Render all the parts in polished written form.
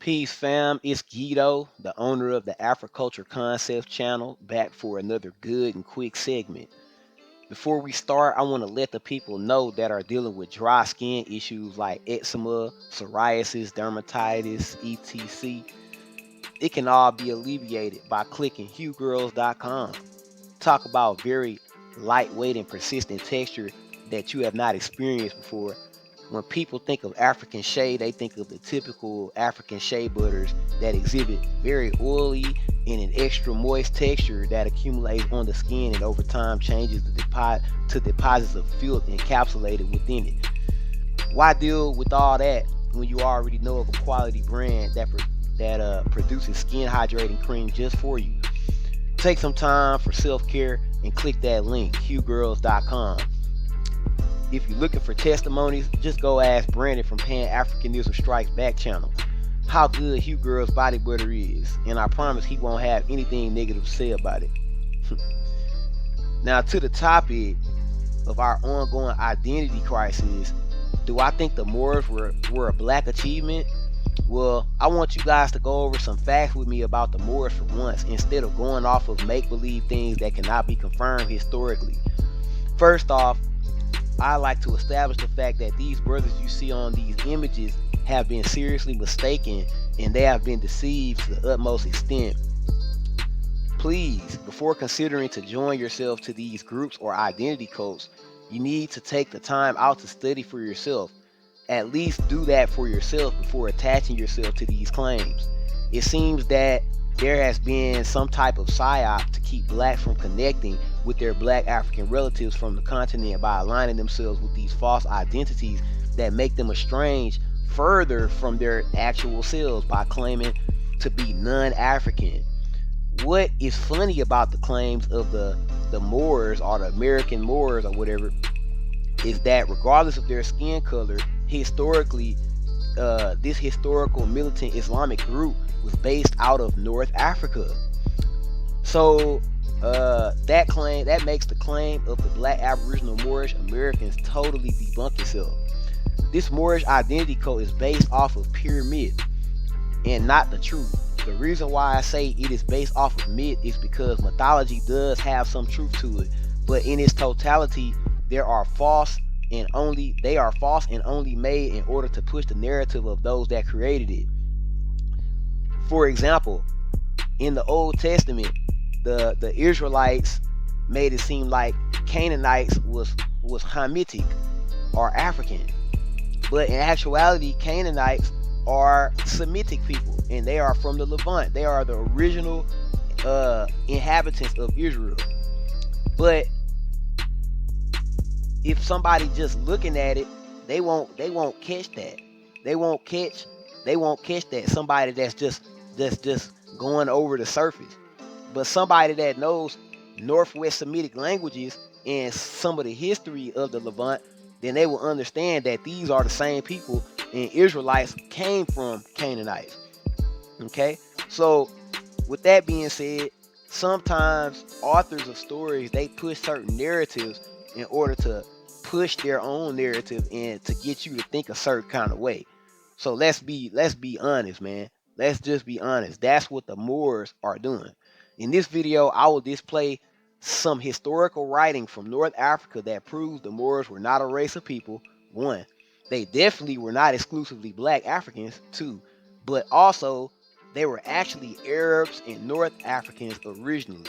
Peace, fam. It's Guido, the owner of the Afri-Culture Concepts channel, back for another good and quick segment. Before we start, I want to let the people know that are dealing with dry skin issues like eczema, psoriasis, dermatitis, etc. It can all be alleviated by clicking HughGirls.com. Talk about very lightweight and persistent texture that you have not experienced before. When people think of African shea, they think of the typical African shea butters that exhibit very oily and an extra moist texture that accumulates on the skin and over time changes to deposits of filth encapsulated within it. Why deal with all that when you already know of a quality brand that produces skin hydrating cream just for you? Take some time for self-care and click that link, HughGirls.com. If you're looking for testimonies, just go ask Brandon from Pan Africanism Strikes Back channel how good Hugh Girl's body butter is, and I promise he won't have anything negative to say about it. Now to the topic of our ongoing identity crisis, do I think the Moors were a black achievement? Well, I want you guys to go over some facts with me about the Moors for once, instead of going off of make-believe things that cannot be confirmed historically. First off, I like to establish the fact that these brothers you see on these images have been seriously mistaken and they have been deceived to the utmost extent. Please, before considering to join yourself to these groups or identity cults, you need to take the time out to study for yourself. At least do that for yourself before attaching yourself to these claims. It seems that there has been some type of psyop to keep blacks from connecting with their black African relatives from the continent by aligning themselves with these false identities that make them estranged further from their actual selves by claiming to be non-African. What is funny about the claims of the Moors or the American Moors or whatever is that regardless of their skin color, historically, this historical militant Islamic group was based out of North Africa. So that makes the claim of the black Aboriginal Moorish Americans totally debunk itself. This Moorish identity code is based off of pure myth and not the truth. The reason why I say it is based off of myth is because mythology does have some truth to it, but in its totality, they are false and only made in order to push the narrative of those that created it. For example, in the Old Testament, the Israelites made it seem like Canaanites was Hamitic or African, but in actuality, Canaanites are Semitic people, and they are from the Levant. They are the original inhabitants of Israel. But if somebody just looking at it, they won't catch that. They won't catch that. Somebody that's just going over the surface. But somebody that knows Northwest Semitic languages and some of the history of the Levant, then they will understand that these are the same people and Israelites came from Canaanites. Okay? So with that being said, sometimes authors of stories, they push certain narratives in order to push their own narrative and to get you to think a certain kind of way. So let's be honest, man. Let's just be honest. That's what the Moors are doing. In this video, I will display some historical writing from North Africa that proves the Moors were not a race of people. One, they definitely were not exclusively black Africans. Two, but also they were actually Arabs and North Africans originally.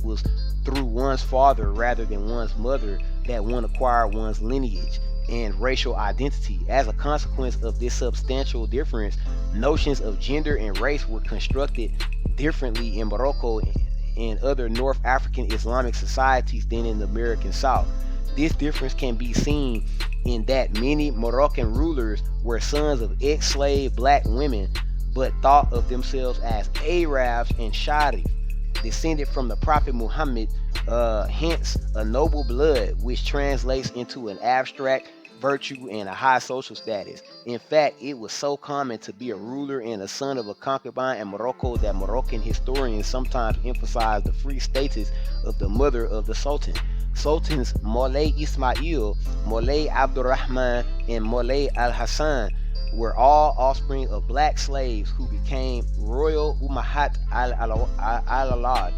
Was through one's father rather than one's mother that one acquired one's lineage. and racial identity. As a consequence of this substantial difference, notions of gender and race were constructed differently in Morocco and other North African Islamic societies than in the American South. This difference can be seen in that many Moroccan rulers were sons of ex-slave black women but thought of themselves as Arabs and Sharif, descended from the Prophet Muhammad, hence a noble blood, which translates into an abstract virtue and a high social status. In fact, it was so common to be a ruler and a son of a concubine in Morocco that Moroccan historians sometimes emphasize the free status of the mother of the Sultan. Sultans Moulay Ismail, Moulay Abdurrahman, and Moulay Al Hassan were all offspring of black slaves who became royal Ummahat al-Alad.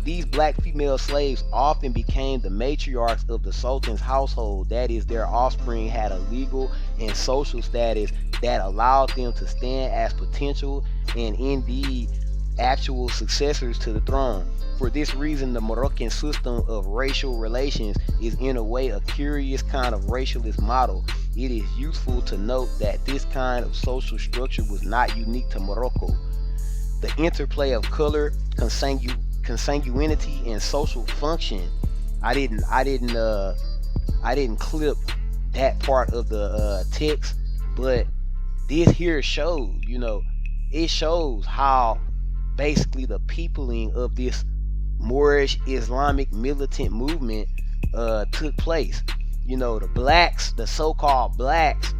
These black female slaves often became the matriarchs of the Sultan's household. That is, their offspring had a legal and social status that allowed them to stand as potential and indeed actual successors to the throne. For this reason, the Moroccan system of racial relations is in a way a curious kind of racialist model. It is useful to note that this kind of social structure was not unique to Morocco. The interplay of color, consanguinity, and social function. I didn't clip that part of the text, but this here shows, it shows how basically the peopling of this Moorish Islamic militant movement took place. The blacks, the so-called blacks,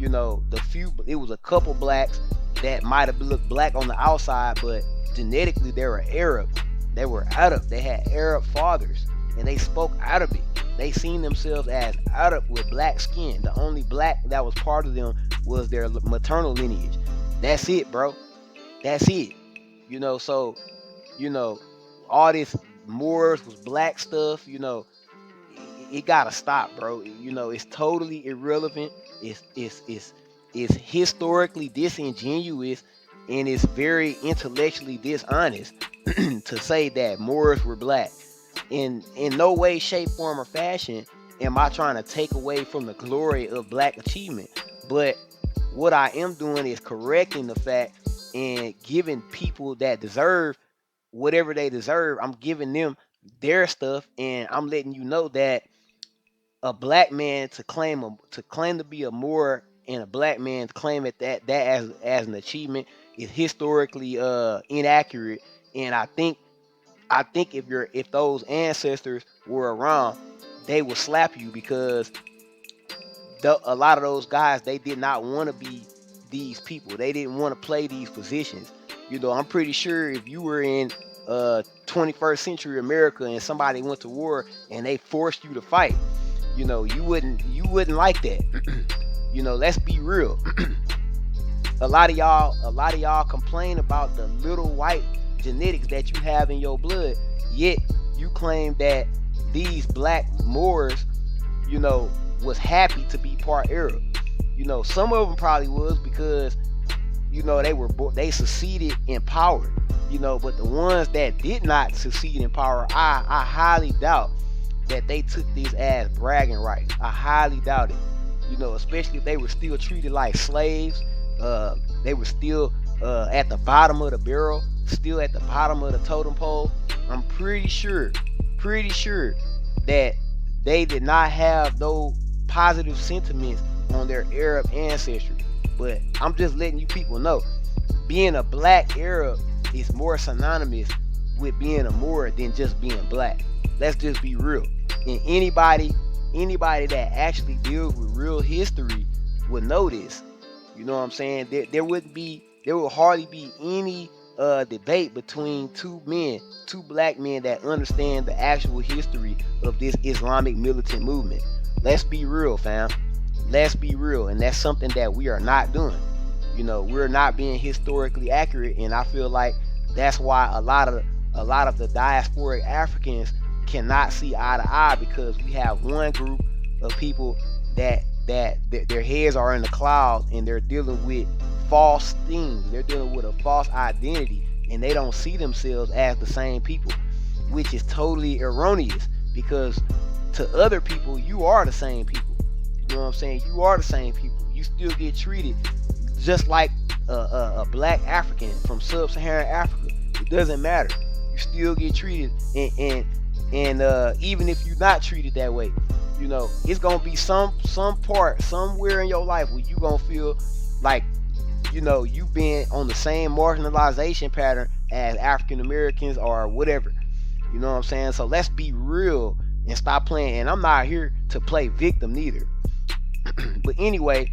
it was a couple blacks that might have looked black on the outside, but genetically they were Arab. They were Arab. They had Arab fathers, and they spoke Arabic. They seen themselves as Arab with black skin. The only black that was part of them was their maternal lineage. That's it, bro. That's it. So you know, all this Moors was black stuff, it gotta stop, bro. It's totally irrelevant. It's historically disingenuous, and it's very intellectually dishonest to say that Moors were black. In no way, shape, form, or fashion am I trying to take away from the glory of black achievement. But what I am doing is correcting the fact and giving people that deserve whatever they deserve. I'm giving them their stuff, and I'm letting you know that a black man to claim to be a Moor and a black man to claim it that as an achievement is historically inaccurate. And I think if those ancestors were around, they would slap you because a lot of those guys, they did not want to be these people. They didn't want to play these positions. I'm pretty sure if you were in 21st century America and somebody went to war and they forced you to fight, you wouldn't like that. Let's be real. A lot of y'all complain about the little white genetics that you have in your blood, yet you claim that these black Moors, was happy to be part Arab. Some of them probably was because they succeeded in power. But the ones that did not succeed in power, I highly doubt that they took this as bragging rights. I highly doubt it. Especially if they were still treated like slaves. They were still at the bottom of the barrel, still at the bottom of the totem pole. I'm pretty sure that they did not have those positive sentiments on their Arab ancestry. But I'm just letting you people know, being a black Arab is more synonymous with being a Moor than just being black. Let's just be real. And anybody that actually deals with real history would know this. You know what I'm saying? There would hardly be any debate between two black men that understand the actual history of this Islamic militant movement. Let's be real, fam. Let's be real, and that's something that we are not doing. We're not being historically accurate, and I feel like that's why a lot of the diasporic Africans cannot see eye to eye, because we have one group of people that their heads are in the clouds and they're dealing with false things. They're dealing with a false identity, and they don't see themselves as the same people, which is totally erroneous, because to other people you are the same people. You know what I'm saying? You are the same people. You still get treated just like a black African from sub-Saharan Africa. It doesn't matter. You still get treated, and even if you're not treated that way, it's gonna be some part somewhere in your life where you gonna feel like you've been on the same marginalization pattern as African Americans or whatever. You know what I'm saying? So let's be real and stop playing. And I'm not here to play victim neither. But anyway,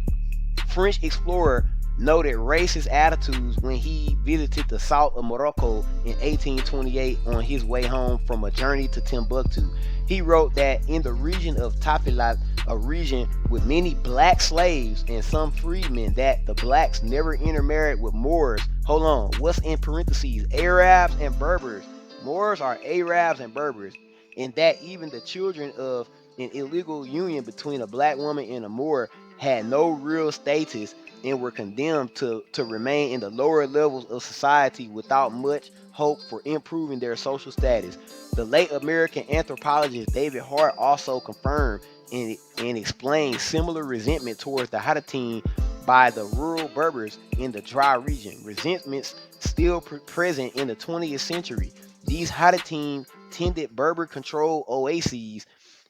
French explorer noted racist attitudes when he visited the south of Morocco in 1828 on his way home from a journey to Timbuktu. He wrote that in the region of Tafilat, a region with many black slaves and some freedmen, that the blacks never intermarried with Moors. Hold on, what's in parentheses? Arabs and Berbers. Moors are Arabs and Berbers, and that even the children of an illegal union between a black woman and a Moor had no real status and were condemned to remain in the lower levels of society without much hope for improving their social status. The late American anthropologist David Hart also confirmed and explained similar resentment towards the Hadatin by the rural Berbers in the dry region. Resentments still present in the 20th century. These Hadatin tended Berber-controlled oases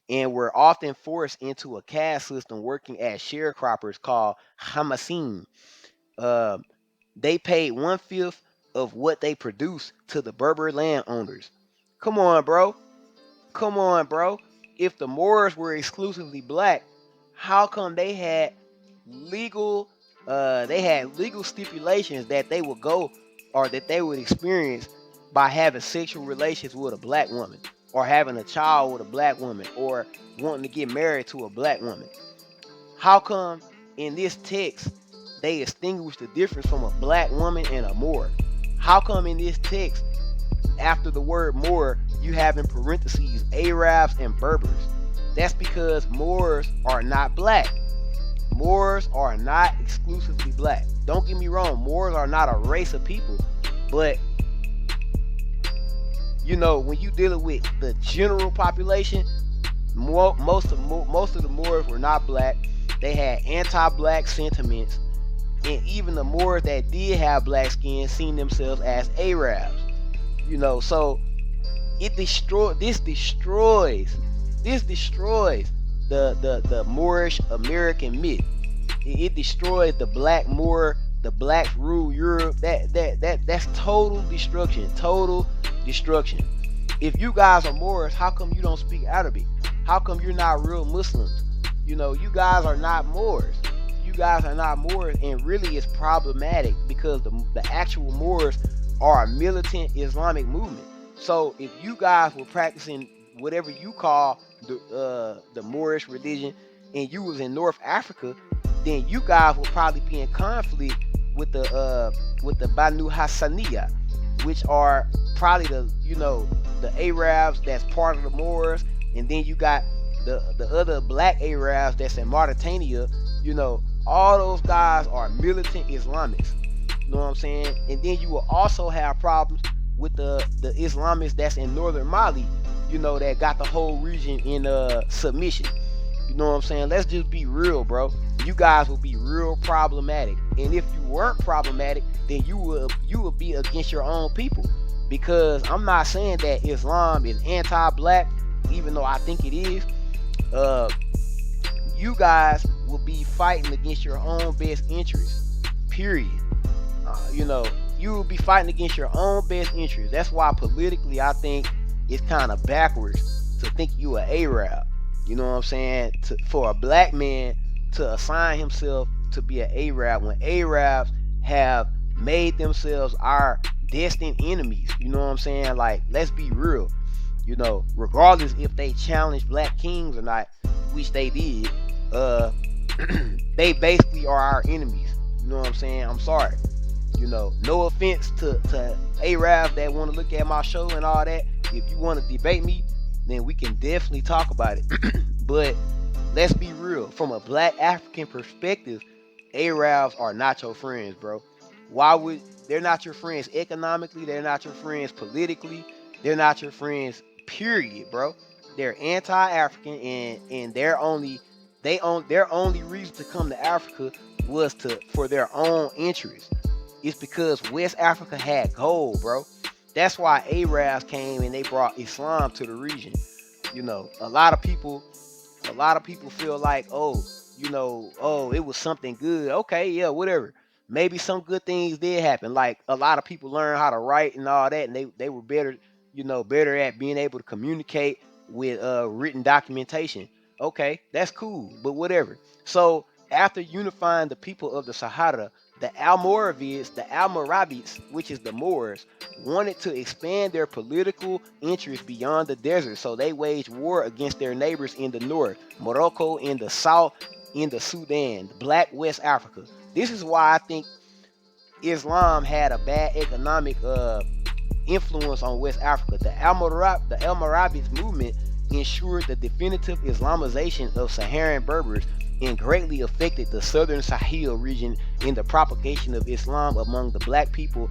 and were often forced into a caste system working as sharecroppers called Hamasim. Uh, they paid one fifth of what they produced to the Berber landowners. Come on, bro. Come on, bro. If the Moors were exclusively black, how come legal they had legal stipulations that they would go or that they would experience by having sexual relations with a black woman or having a child with a black woman or wanting to get married to a black woman? How come in this text they extinguish the difference from a black woman and a Moor? How come in this text after the word Moor, you have in parentheses Arabs and Berbers? That's because Moors are not black. Moors are not exclusively black. Don't get me wrong, Moors are not a race of people, but when you dealing with the general population, most of the Moors were not black. They had anti-black sentiments, and even the Moors that did have black skin seen themselves as Arabs. So this destroys the Moorish American myth. It destroys the black Moor, the blacks rule Europe. That's total destruction. Total destruction. If you guys are Moors, how come you don't speak Arabic? How come you're not real Muslims? You guys are not Moors. You guys are not Moors, and really it's problematic because the actual Moors are a militant Islamic movement. So if you guys were practicing whatever you call the Moorish religion, and you was in North Africa, then you guys will probably be in conflict with the Banu Hassaniya, which are probably the Arabs that's part of the Moors, and then you got the other black Arabs that's in Mauritania. All those guys are militant Islamists. You know what I'm saying? And then you will also have problems with the Islamists that's in northern Mali, that got the whole region in submission. You know what I'm saying? Let's just be real, bro. You guys will be real problematic. And if you weren't problematic, then you would be against your own people. Because I'm not saying that Islam is anti-black, even though I think it is. Uh, you guys will be fighting against your own best interests. Period. You will be fighting against your own best interests. That's why politically I think it's kind of backwards to think you an Arab. You know what I'm saying? For a black man to assign himself to be an Arab when Arabs have made themselves our destined enemies. You know what I'm saying? Like, let's be real. Regardless if they challenge black kings or not, which they did, uh, they basically are our enemies. You know what I'm saying? I'm sorry. No offense to Arabs that want to look at my show and all that. If you want to debate me, then we can definitely talk about it. But let's be real. From a black African perspective, Arabs are not your friends, bro. Why would they're not your friends economically? They're not your friends politically. They're not your friends, period, bro. They're anti-African, and their only reason to come to Africa was to for their own interest. It's because West Africa had gold, bro. That's why Arabs came and they brought Islam to the region. A lot of people feel like, oh, oh, it was something good. Okay, yeah, whatever. Maybe some good things did happen. Like a lot of people learned how to write and all that, and they were better, better at being able to communicate with written documentation. Okay, that's cool, but whatever. So after unifying the people of the Sahara, the Almoravids, which is the Moors, wanted to expand their political interests beyond the desert, so they waged war against their neighbors in the north, Morocco in the south, in the Sudan, Black West Africa. This is why I think Islam had a bad economic influence on West Africa. The Almoravids movement ensured the definitive Islamization of Saharan Berbers and greatly affected the southern Sahel region in the propagation of Islam among the black people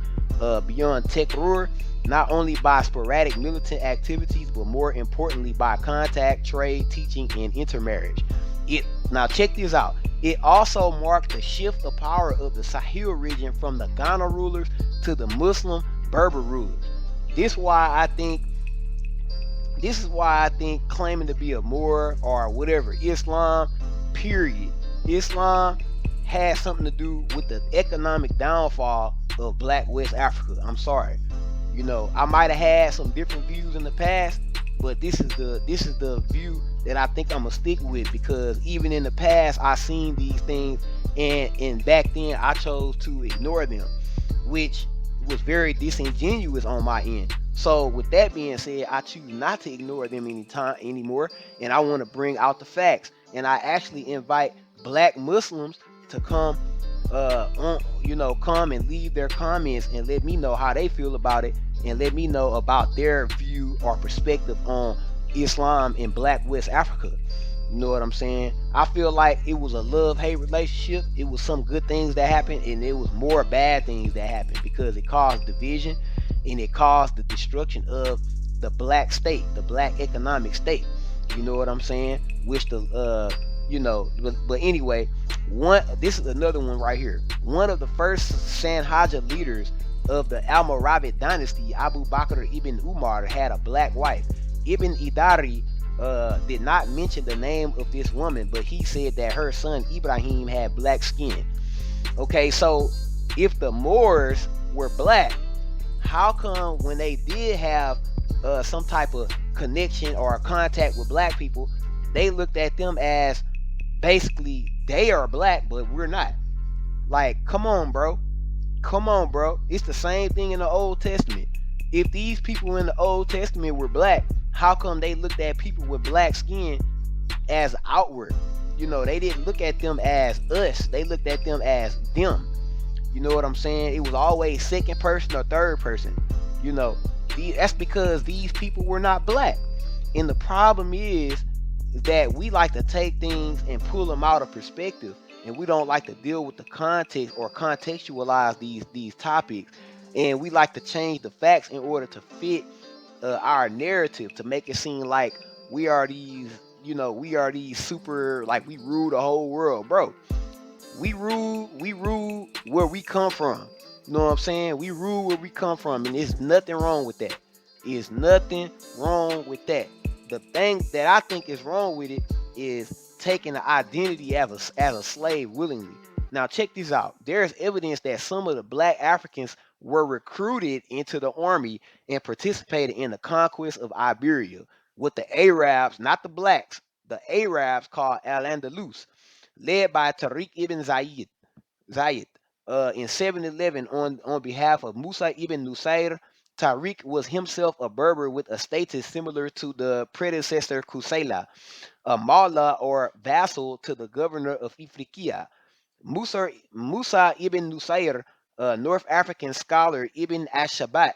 beyond Tekrur, not only by sporadic militant activities, but more importantly by contact, trade, teaching, and intermarriage. It Now check this out. It also marked the shift of power of the Sahel region from the Ghana rulers to the Muslim Berber rulers. This why I think this is why I think claiming to be a Moor or whatever Islam, period, Islam has something to do with the economic downfall of Black West Africa. I'm sorry. I might have had some different views in the past, but this is the view that I think I'm gonna stick with, because even in the past I seen these things, and back then I chose to ignore them, which was very disingenuous on my end. So with that being said, I choose not to ignore them anytime anymore, and I want to bring out the facts. And I actually invite Black Muslims to come and leave their comments and let me know how they feel about it, and let me know about their view or perspective on Islam in Black West Africa. You know what I'm saying? I feel like it was a love-hate relationship. It was some good things that happened, and it was more bad things that happened, because it caused division and it caused the destruction of the black state, the black economic state. You know what I'm saying? Which but anyway, this is another one right here. One of the first Sanhaja leaders of the Almoravid dynasty, Abu Bakr ibn Umar, had a black wife. Ibn Idari did not mention the name of this woman, but he said that her son Ibrahim had black skin. Okay, so if the Moors were black, how come when they did have some type of connection or contact with black people, they looked at them as basically they are black, but we're not? Like, come on, bro. Come on, bro. It's the same thing in the Old Testament. If these people in the Old Testament were black, how come they looked at people with black skin as outward? They didn't look at them as us. They looked at them as them. You know what I'm saying? It was always second person or third person. You know, that's because these people were not black. And the problem is that we like to take things and pull them out of perspective, and we don't like to deal with the context or contextualize these topics, and we like to change the facts in order to fit our narrative, to make it seem like we are these super, like we rule the whole world, bro. We rule where we come from. You know what I'm saying? We rule where we come from, and there's nothing wrong with that. There's nothing wrong with that. The thing that I think is wrong with it is taking the identity as a slave willingly. Now check this out. There's evidence that some of the black Africans were recruited into the army and participated in the conquest of Iberia with the Arabs, not the blacks, the Arabs called Al-Andalus, led by Tariq ibn Zayed. In 711, on behalf of Musa ibn Nusayr, Tariq was himself a Berber with a status similar to the predecessor Kusayla, a Mawla or vassal to the governor of Ifriqiya. Musa ibn Nusayr, a North African scholar Ibn Ashabat,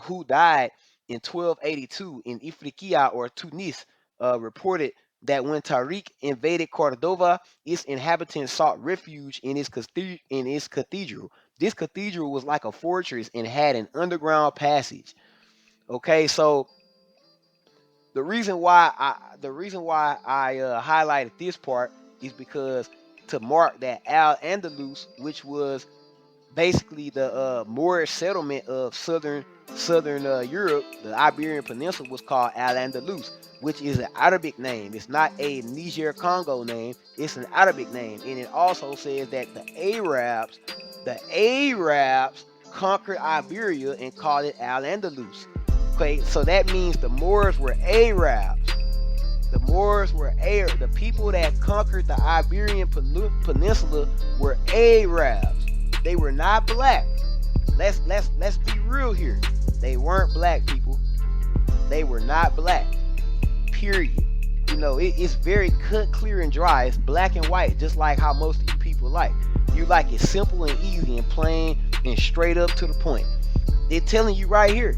who died in 1282 in Ifriqiya or Tunis, reported that when Tariq invaded Cordova, its inhabitants sought refuge in its cathedral. This cathedral was like a fortress and had an underground passage. Okay, so The reason why I highlighted this part is because to mark that Al Andalus, which was basically the Moorish settlement of southern Europe, the Iberian Peninsula, was called Al Andalus, which is an Arabic name. It's not a Niger Congo name. It's an Arabic name, and it also says that the Arabs conquered Iberia and called it Al Andalus. Okay, so that means the Moors were Arabs. The Moors were Arab. The people that conquered the Iberian Peninsula were Arabs. They were not black. Let's be real here. They weren't black, people. They were not black. Period. It's very cut, clear, and dry. It's black and white, just like how most of you people like. You like it simple and easy and plain and straight up to the point. They're telling you right here.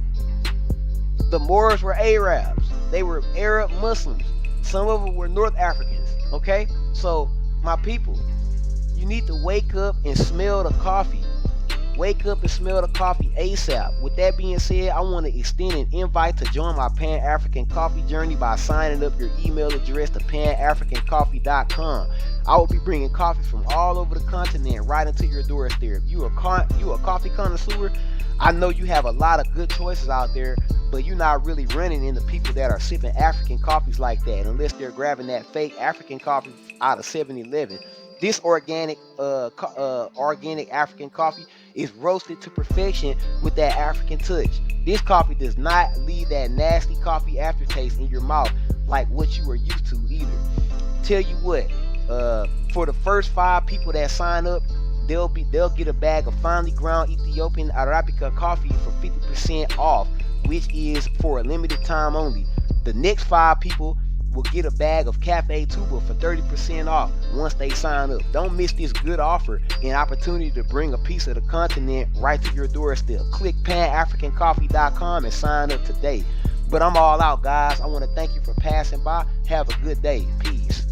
The Moors were Arabs. They were Arab Muslims. Some of them were North Africans. Okay? So, my people, you need to wake up and smell the coffee. Wake up and smell the coffee ASAP. With that being said, I want to extend an invite to join my Pan-African coffee journey by signing up your email address to panafricancoffee.com. I will be bringing coffee from all over the continent right into your doorstep. If you a coffee connoisseur, I know you have a lot of good choices out there, but you're not really running into people that are sipping African coffees like that unless they're grabbing that fake African coffee out of 7-Eleven. This organic African coffee is roasted to perfection with that African touch. This coffee does not leave that nasty coffee aftertaste in your mouth like what you are used to either. Tell you what, for the first 5 people that sign up, they'll get a bag of finely ground Ethiopian Arabica coffee for 50% off, which is for a limited time only. The next 5 people will get a bag of Cafe Tuba for 30% off once they sign up. Don't miss this good offer and opportunity to bring a piece of the continent right to your doorstep. Click panafricancoffee.com and sign up today. But I'm all out, guys. I want to thank you for passing by. Have a good day. Peace.